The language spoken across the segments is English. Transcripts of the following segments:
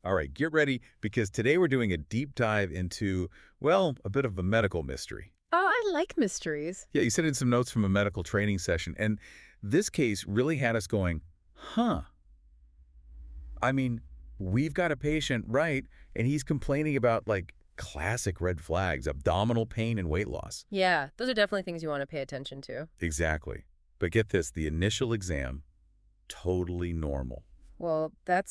All right, get ready because today we're doing a deep dive into, well, a bit of a medical mystery. Oh, I like mysteries. Yeah, you sent in some notes from a medical training session, and this case really had us going, huh. I mean, we've got a patient, right, and he's complaining about, like, classic red flags, abdominal pain and weight loss. Yeah, those are definitely things you want to pay attention to. Exactly. But get this, the initial exam, totally normal. Well, that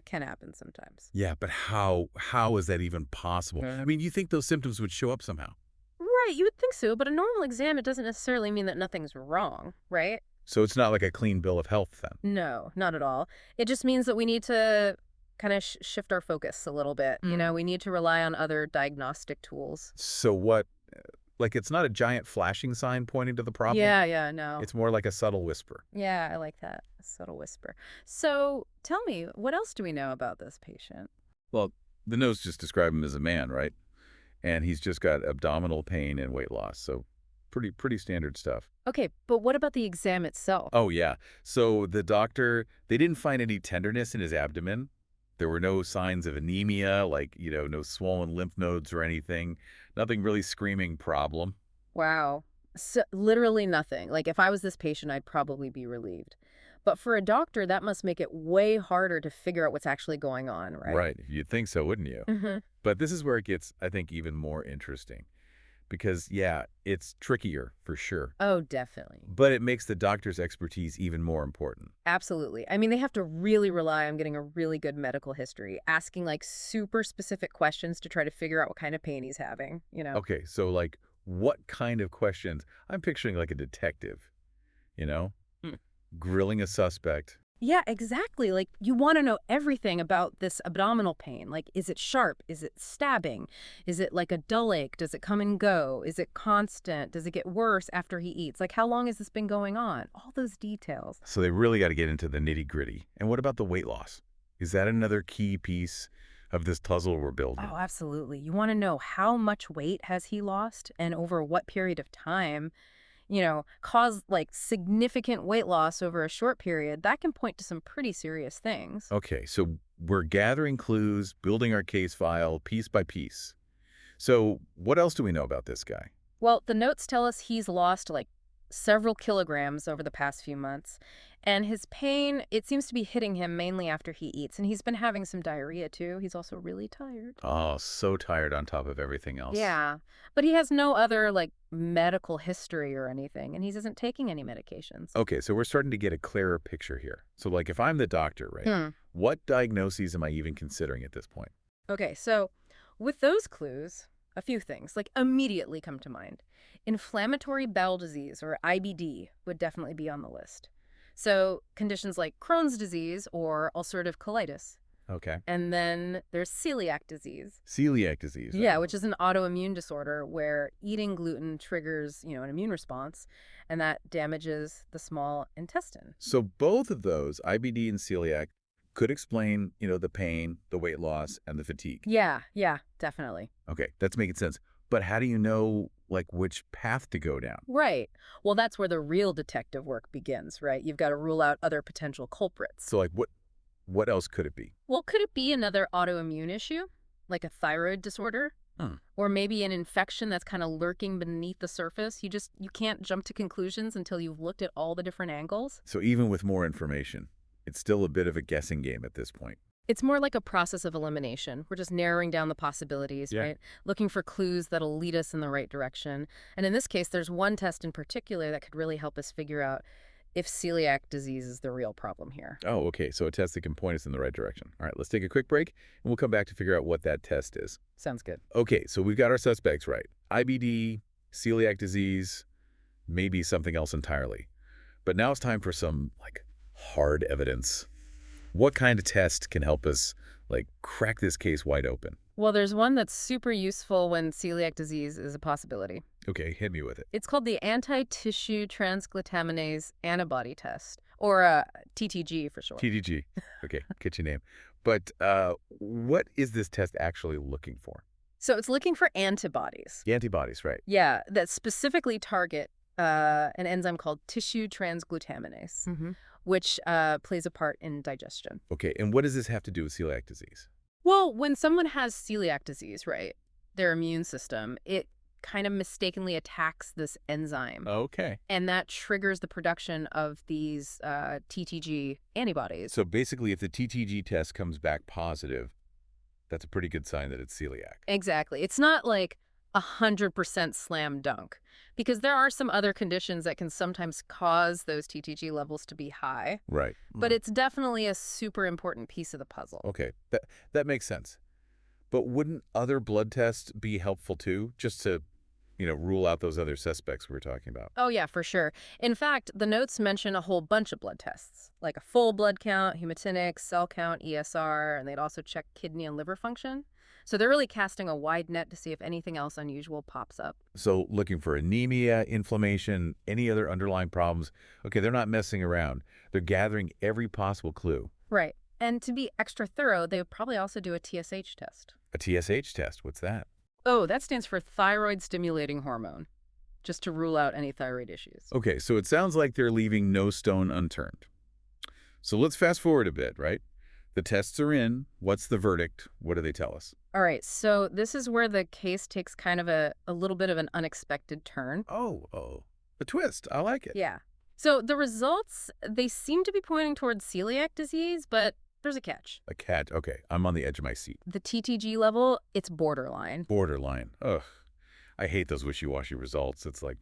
can happen sometimes. Yeah, but how is that even possible? I mean, you think those symptoms would show up somehow. Right, you would think so, but a normal exam, it doesn't necessarily mean that nothing's wrong, right? So it's not like a clean bill of health then. No, not at all. It just means that we need to kind of shift our focus a little bit. We need to rely on other diagnostic tools. So what, like it's not a giant flashing sign pointing to the problem? Yeah, no. It's more like a subtle whisper. Yeah, I like that. A subtle whisper. So tell me, what else do we know about this patient? Well, the notes just describe him as a man, right? And he's just got abdominal pain and weight loss. So pretty standard stuff. Okay, but what about the exam itself? Oh, yeah. So the doctor, they didn't find any tenderness in his abdomen. There were no signs of anemia, like, no swollen lymph nodes or anything. Nothing really screaming problem. Wow. So, literally nothing. Like, if I was this patient, I'd probably be relieved. But for a doctor, that must make it way harder to figure out what's actually going on, right? Right. You'd think so, wouldn't you? Hmm. But this is where it gets, I think, even more interesting. Because, yeah, it's trickier for sure. Oh, definitely. But it makes the doctor's expertise even more important. Absolutely. I mean, they have to really rely on getting a really good medical history, asking like super specific questions to try to figure out what kind of pain he's having. Okay, so, like, what kind of questions? I'm picturing like a detective, you know, Hmm. grilling a suspect. Yeah, exactly. Like, you want to know everything about this abdominal pain. Like, is it sharp? Is it stabbing? Is it like a dull ache? Does it come and go? Is it constant? Does it get worse after he eats? Like, how long has this been going on? All those details. So they really got to get into the nitty-gritty. And what about the weight loss? Is that another key piece of this puzzle we're building? Oh, absolutely. You want to know how much weight has he lost and over what period of time, cause like significant weight loss over a short period. That can point to some pretty serious things. Okay, so we're gathering clues, building our case file piece by piece. So what else do we know about this guy? Well, the notes tell us he's lost like several kilograms over the past few months. And his pain, it seems to be hitting him mainly after he eats. And he's been having some diarrhea too. He's also really tired. Oh, so tired on top of everything else. Yeah. But he has no other like medical history or anything. And he isn't taking any medications. Okay, so we're starting to get a clearer picture here. So, like, if I'm the doctor, right, Hmm. what diagnoses am I even considering at this point? Okay, so with those clues, a few things like immediately come to mind. Inflammatory bowel disease or IBD would definitely be on the list. So conditions like Crohn's disease or ulcerative colitis. Okay. And then there's celiac disease. Celiac disease. Yeah, which is an autoimmune disorder where eating gluten triggers, an immune response, and that damages the small intestine. So both of those, IBD and celiac, could explain, the pain, the weight loss, and the fatigue. Yeah, definitely. Okay, that's making sense. But how do you know, like, which path to go down? Right. Well, that's where the real detective work begins, right? You've got to rule out other potential culprits. So, like, what else could it be? Well, could it be another autoimmune issue, like a thyroid disorder? Hmm. Or maybe an infection that's kind of lurking beneath the surface? You can't jump to conclusions until you've looked at all the different angles. So even with more information, it's still a bit of a guessing game at this point. It's more like a process of elimination. We're just narrowing down the possibilities, Yeah. right? Looking for clues that'll lead us in the right direction. And in this case, there's one test in particular that could really help us figure out if celiac disease is the real problem here. Oh, okay. So a test that can point us in the right direction. All right, let's take a quick break, and we'll come back to figure out what that test is. Sounds good. Okay, so we've got our suspects right. IBD, celiac disease, maybe something else entirely. But now it's time for some, like, hard evidence. What kind of test can help us, like, crack this case wide open? Well, there's one that's super useful when celiac disease is a possibility. Okay, hit me with it. It's called the anti-tissue transglutaminase antibody test, or TTG for short. TDG. Okay, get your name. But what is this test actually looking for? So it's looking for antibodies. The antibodies, right? Yeah, that specifically target an enzyme called tissue transglutaminase. which plays a part in digestion. Okay, and what does this have to do with celiac disease? Well, when someone has celiac disease, right, their immune system, it kind of mistakenly attacks this enzyme. Okay. And that triggers the production of these TTG antibodies. So basically, if the TTG test comes back positive, that's a pretty good sign that it's celiac. Exactly. It's not like 100% slam dunk, because there are some other conditions that can sometimes cause those TTG levels to be high. Right. But it's definitely a super important piece of the puzzle. Okay, that makes sense. But wouldn't other blood tests be helpful too, just to, rule out those other suspects we were talking about? Oh, yeah, for sure. In fact, the notes mention a whole bunch of blood tests, like a full blood count, hematinics, cell count, ESR, and they'd also check kidney and liver function. So they're really casting a wide net to see if anything else unusual pops up. So looking for anemia, inflammation, any other underlying problems. Okay, they're not messing around. They're gathering every possible clue. Right. And to be extra thorough, they would probably also do a TSH test. A TSH test, what's that? Oh, that stands for thyroid stimulating hormone, just to rule out any thyroid issues. Okay, so it sounds like they're leaving no stone unturned. So let's fast forward a bit, right? The tests are in. What's the verdict? What do they tell us? All right, so this is where the case takes kind of a little bit of an unexpected turn. Oh, a twist. I like it. Yeah. So the results, they seem to be pointing towards celiac disease, but there's a catch. A cat. Okay, I'm on the edge of my seat. The TTG level, it's borderline. Borderline. Ugh. I hate those wishy-washy results. It's like,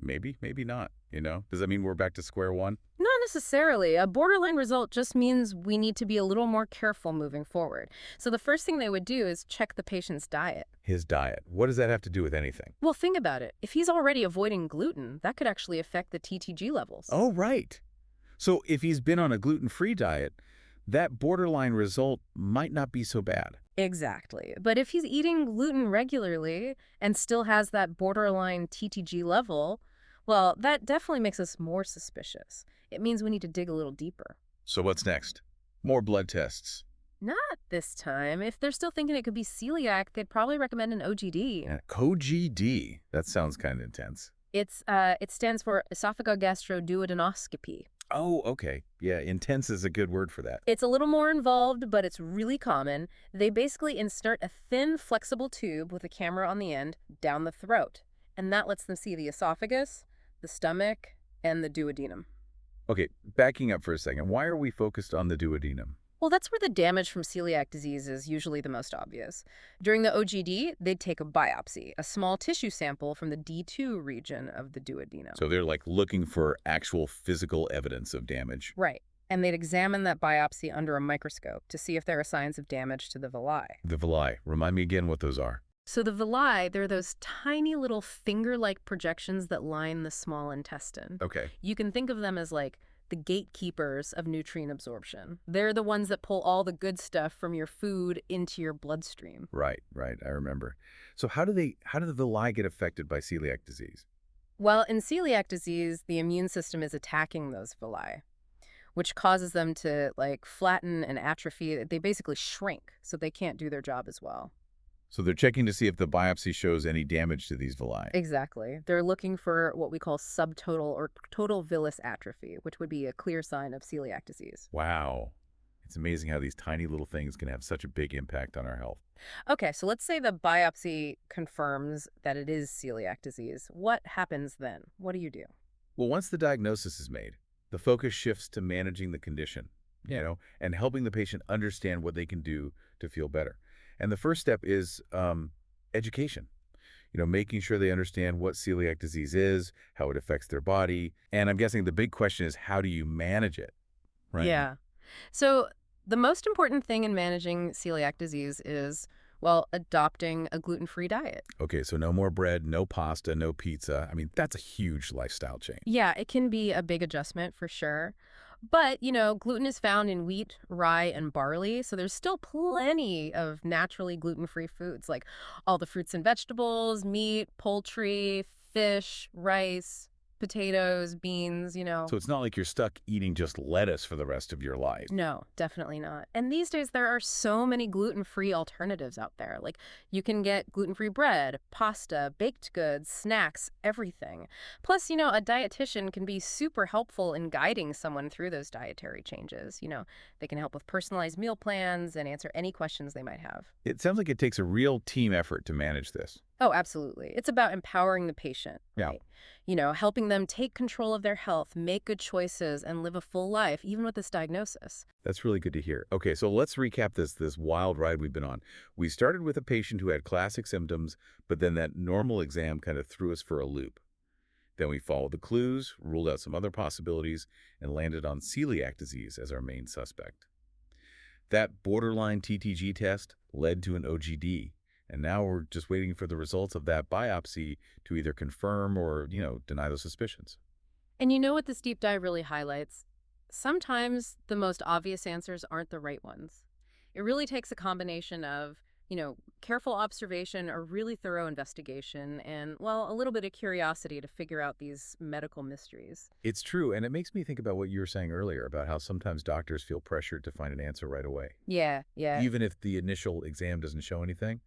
maybe, maybe not, Does that mean we're back to square one? Not necessarily. A borderline result just means we need to be a little more careful moving forward. So the first thing they would do is check the patient's diet. His diet. What does that have to do with anything? Well, think about it. If he's already avoiding gluten, that could actually affect the TTG levels. Oh, right. So if he's been on a gluten-free diet, that borderline result might not be so bad. Exactly. But if he's eating gluten regularly and still has that borderline TTG level, well, that definitely makes us more suspicious. It means we need to dig a little deeper. So what's next? More blood tests. Not this time. If they're still thinking it could be celiac, they'd probably recommend an OGD. Yeah, COGD. That sounds kind of intense. It stands for esophagogastroduodenoscopy. Oh, okay. Yeah, intense is a good word for that. It's a little more involved, but it's really common. They basically insert a thin, flexible tube with a camera on the end down the throat, and that lets them see the esophagus, the stomach, and the duodenum. Okay, backing up for a second. Why are we focused on the duodenum? Well, that's where the damage from celiac disease is usually the most obvious. During the OGD, they'd take a biopsy, a small tissue sample from the D2 region of the duodenum. So they're like looking for actual physical evidence of damage. Right. And they'd examine that biopsy under a microscope to see if there are signs of damage to the villi. The villi. Remind me again what those are. So the villi, they're those tiny little finger-like projections that line the small intestine. Okay. You can think of them as like the gatekeepers of nutrient absorption. They're the ones that pull all the good stuff from your food into your bloodstream. Right. I remember. So how do the villi get affected by celiac disease? Well, in celiac disease, the immune system is attacking those villi, which causes them to flatten and atrophy. They basically shrink, so they can't do their job as well. So they're checking to see if the biopsy shows any damage to these villi. Exactly. They're looking for what we call subtotal or total villus atrophy, which would be a clear sign of celiac disease. Wow. It's amazing how these tiny little things can have such a big impact on our health. Okay, so let's say the biopsy confirms that it is celiac disease. What happens then? What do you do? Well, once the diagnosis is made, the focus shifts to managing the condition, and helping the patient understand what they can do to feel better. And the first step is education, making sure they understand what celiac disease is, how it affects their body. And I'm guessing the big question is, how do you manage it? Right? Yeah. So the most important thing in managing celiac disease is, well, adopting a gluten-free diet. Okay, so no more bread, no pasta, no pizza. I mean, that's a huge lifestyle change. Yeah, it can be a big adjustment for sure. But, gluten is found in wheat, rye, and barley, so there's still plenty of naturally gluten-free foods, like all the fruits and vegetables, meat, poultry, fish, rice, potatoes, beans, So it's not like you're stuck eating just lettuce for the rest of your life. No, definitely not. And these days, there are so many gluten-free alternatives out there. Like, you can get gluten-free bread, pasta, baked goods, snacks, everything. Plus, a dietitian can be super helpful in guiding someone through those dietary changes. They can help with personalized meal plans and answer any questions they might have. It sounds like it takes a real team effort to manage this. Oh, absolutely. It's about empowering the patient, Yeah. right? Helping them take control of their health, make good choices, and live a full life, even with this diagnosis. That's really good to hear. Okay, so let's recap this wild ride we've been on. We started with a patient who had classic symptoms, but then that normal exam kind of threw us for a loop. Then we followed the clues, ruled out some other possibilities, and landed on celiac disease as our main suspect. That borderline TTG test led to an OGD, and now we're just waiting for the results of that biopsy to either confirm or, deny those suspicions. And you know what this deep dive really highlights? Sometimes the most obvious answers aren't the right ones. It really takes a combination of, careful observation or really thorough investigation and, well, a little bit of curiosity to figure out these medical mysteries. It's true, and it makes me think about what you were saying earlier about how sometimes doctors feel pressured to find an answer right away, Yeah, yeah. even if the initial exam doesn't show anything.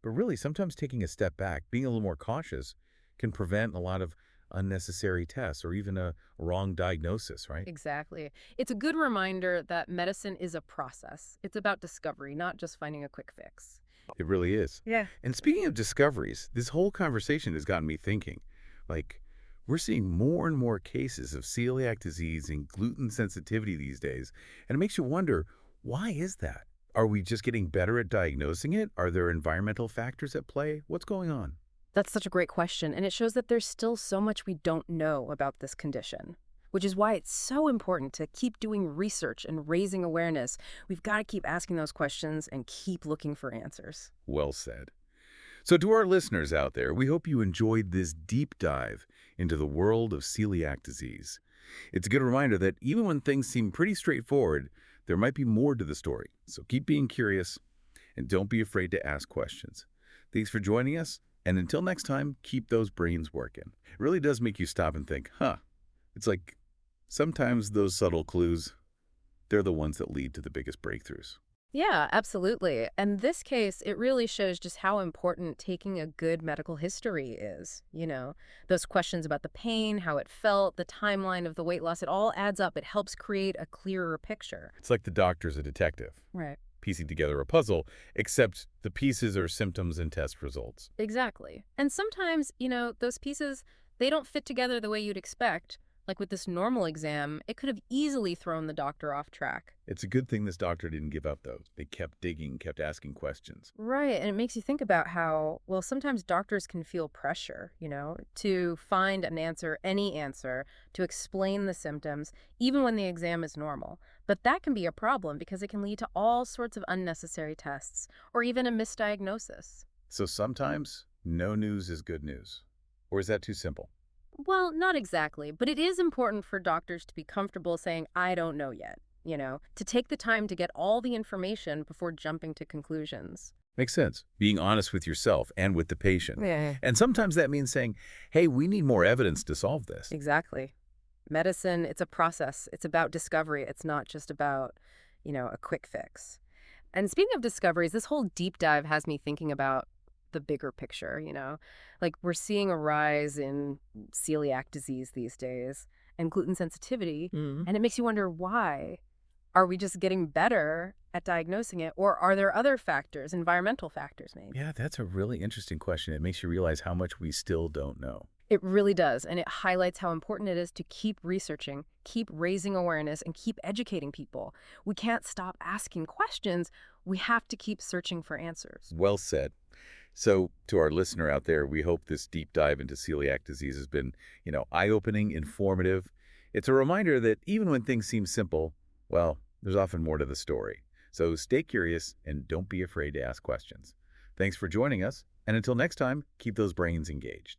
But really, sometimes taking a step back, being a little more cautious, can prevent a lot of unnecessary tests or even a wrong diagnosis, right? Exactly. It's a good reminder that medicine is a process. It's about discovery, not just finding a quick fix. It really is. Yeah. And speaking of discoveries, this whole conversation has gotten me thinking. Like, we're seeing more and more cases of celiac disease and gluten sensitivity these days, and it makes you wonder, why is that? Are we just getting better at diagnosing it? Are there environmental factors at play? What's going on? That's such a great question, and it shows that there's still so much we don't know about this condition, which is why it's so important to keep doing research and raising awareness. We've got to keep asking those questions and keep looking for answers. Well said. So to our listeners out there, we hope you enjoyed this deep dive into the world of celiac disease. It's a good reminder that even when things seem pretty straightforward, there might be more to the story. So keep being curious and don't be afraid to ask questions. Thanks for joining us. And until next time, keep those brains working. It really does make you stop and think, it's like sometimes those subtle clues, they're the ones that lead to the biggest breakthroughs. Yeah, absolutely. And this case, it really shows just how important taking a good medical history is. Those questions about the pain, how it felt, the timeline of the weight loss, it all adds up. It helps create a clearer picture. It's like the doctor's a detective, Right. piecing together a puzzle, except the pieces are symptoms and test results. Exactly. And sometimes, those pieces, they don't fit together the way you'd expect. Like with this normal exam, it could have easily thrown the doctor off track. It's a good thing this doctor didn't give up, though. They kept digging, kept asking questions. Right. And it makes you think about how, well, sometimes doctors can feel pressure, to find an answer, any answer, to explain the symptoms, even when the exam is normal. But that can be a problem because it can lead to all sorts of unnecessary tests or even a misdiagnosis. So sometimes, no news is good news. Or is that too simple? Well, not exactly, but it is important for doctors to be comfortable saying, I don't know yet, to take the time to get all the information before jumping to conclusions. Makes sense. Being honest with yourself and with the patient. Yeah. And sometimes that means saying, hey, we need more evidence to solve this. Exactly. Medicine, it's a process. It's about discovery. It's not just about, a quick fix. And speaking of discoveries, this whole deep dive has me thinking about the bigger picture, Like we're seeing a rise in celiac disease these days and gluten sensitivity, and it makes you wonder why. Are we just getting better at diagnosing it, or are there other factors, environmental factors maybe? Yeah, that's a really interesting question. It makes you realize how much we still don't know. It really does, and it highlights how important it is to keep researching, keep raising awareness, and keep educating people. We can't stop asking questions. We have to keep searching for answers. Well said. So to our listener out there, we hope this deep dive into celiac disease has been, eye-opening, informative. It's a reminder that even when things seem simple, well, there's often more to the story. So stay curious and don't be afraid to ask questions. Thanks for joining us. And until next time, keep those brains engaged.